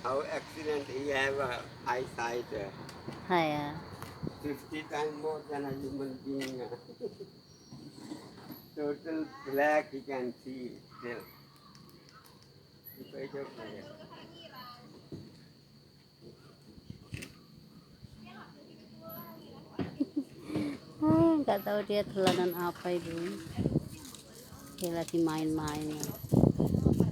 how accident he have eyesight Hay à. 50 times more than a human being. Total black he can see still. It's okay. Ah, nggak tahu dia teladan apa itu. Dia lagi main-main.